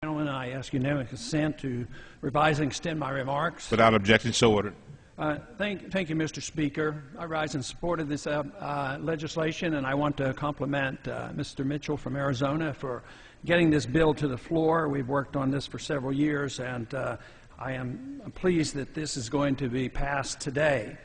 Gentlemen, I ask unanimous consent to revise and extend my remarks. Without objection, so ordered. Thank you, Mr. Speaker. I rise in support of this legislation, and I want to compliment Mr. Mitchell from Arizona for getting this bill to the floor. We've worked on this for several years, and I am pleased that this is going to be passed today.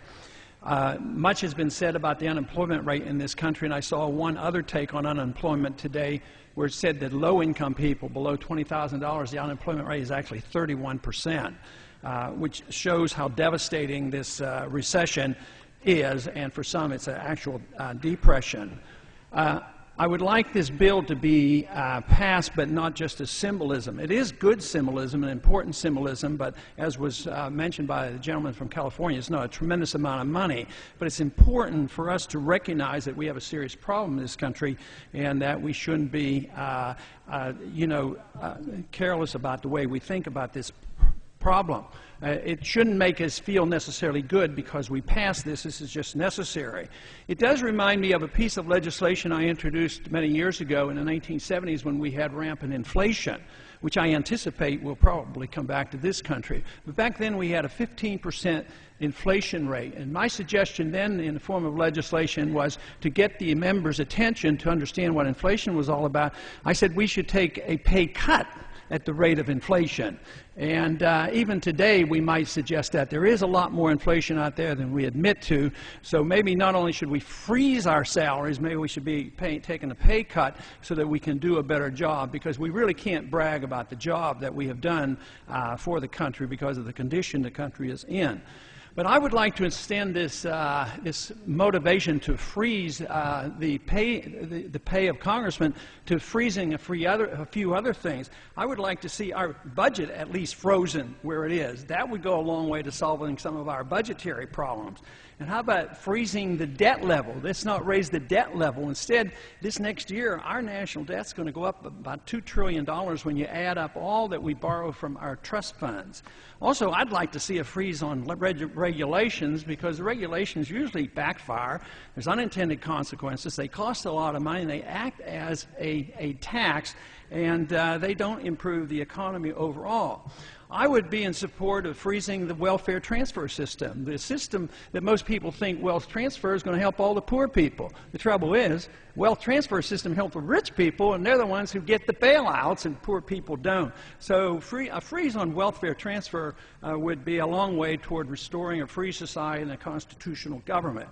Much has been said about the unemployment rate in this country, and I saw one other take on unemployment today where it said that low-income people below $20,000, the unemployment rate is actually 31%, which shows how devastating this recession is, and for some it's an actual depression. I would like this bill to be passed, but not just as symbolism. It is good symbolism and important symbolism, but as was mentioned by the gentleman from California, it's not a tremendous amount of money. But it's important for us to recognize that we have a serious problem in this country and that we shouldn't be, careless about the way we think about this problem. It shouldn't make us feel necessarily good because we passed this. This is just necessary. It does remind me of a piece of legislation I introduced many years ago in the 1970s when we had rampant inflation, which I anticipate will probably come back to this country. But back then we had a 15% inflation rate, and my suggestion then in the form of legislation was to get the members' attention to understand what inflation was all about. I said we should take a pay cut at the rate of inflation. And even today we might suggest that there is a lot more inflation out there than we admit to, so maybe not only should we freeze our salaries, maybe we should be taking a pay cut so that we can do a better job, because we really can't brag about the job that we have done for the country because of the condition the country is in. But I would like to extend this, this motivation to freeze the pay of congressmen to freezing a few other things. I would like to see our budget at least frozen where it is. That would go a long way to solving some of our budgetary problems. And how about freezing the debt level? Let's not raise the debt level. Instead, this next year, our national debt's going to go up about $2 trillion when you add up all that we borrow from our trust funds. Also, I'd like to see a freeze on regulations, because the regulations usually backfire. There's unintended consequences. They cost a lot of money, and they act as a tax, and they don't improve the economy overall. I would be in support of freezing the welfare transfer system, the system that most people think wealth transfer is going to help all the poor people. The trouble is, wealth transfer system helps the rich people, and they're the ones who get the bailouts, and poor people don't. So a freeze on welfare transfer would be a long way toward restoring a free society and a constitutional government.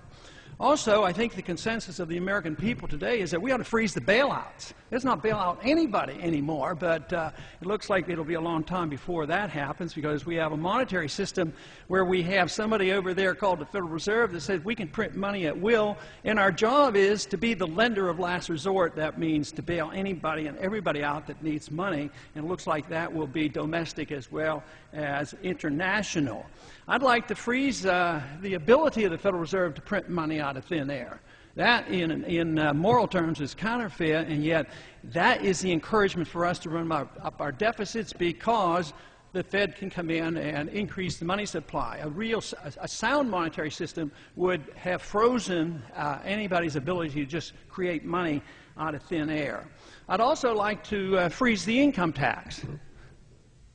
Also, I think the consensus of the American people today is that we ought to freeze the bailouts. Let's not bail out anybody anymore, but it looks like it'll be a long time before that happens, because we have a monetary system where we have somebody over there called the Federal Reserve that says we can print money at will, and our job is to be the lender of last resort. That means to bail anybody and everybody out that needs money, and it looks like that will be domestic as well as international. I'd like to freeze the ability of the Federal Reserve to print money out of thin air. That, in moral terms, is counterfeit, and yet that is the encouragement for us to run up our deficits, because the Fed can come in and increase the money supply. A sound monetary system would have frozen anybody's ability to just create money out of thin air. I'd also like to freeze the income tax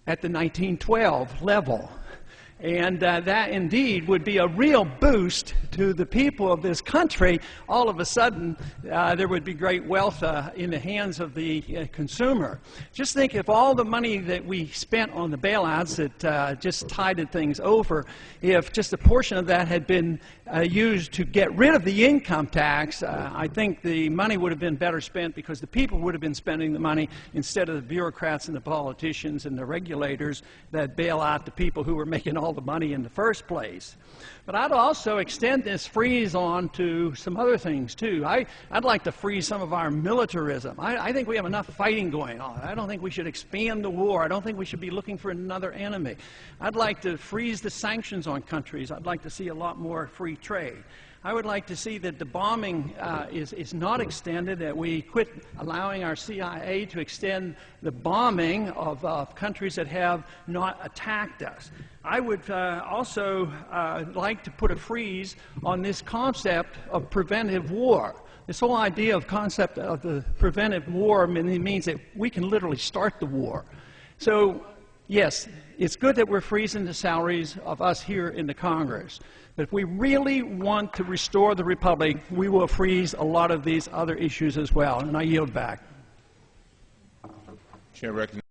at the 1912 level. And that indeed would be a real boost to the people of this country. All of a sudden, there would be great wealth in the hands of the consumer. Just think if all the money that we spent on the bailouts that just tided things over, if just a portion of that had been used to get rid of the income tax, I think the money would have been better spent, because the people would have been spending the money instead of the bureaucrats and the politicians and the regulators that bail out the people who were making all the money in the first place. But I'd also extend this freeze on to some other things too. I'd like to freeze some of our militarism. I think we have enough fighting going on. I don't think we should expand the war. I don't think we should be looking for another enemy. I'd like to freeze the sanctions on countries. I'd like to see a lot more free trade. I would like to see that the bombing is not extended, that we quit allowing our CIA to extend the bombing of countries that have not attacked us. I would also like to put a freeze on this concept of preventive war. This whole idea of concept of the preventive war means that we can literally start the war. So, yes, it's good that we're freezing the salaries of us here in the Congress. But if we really want to restore the Republic, we will freeze a lot of these other issues as well. And I yield back. Chair recognizes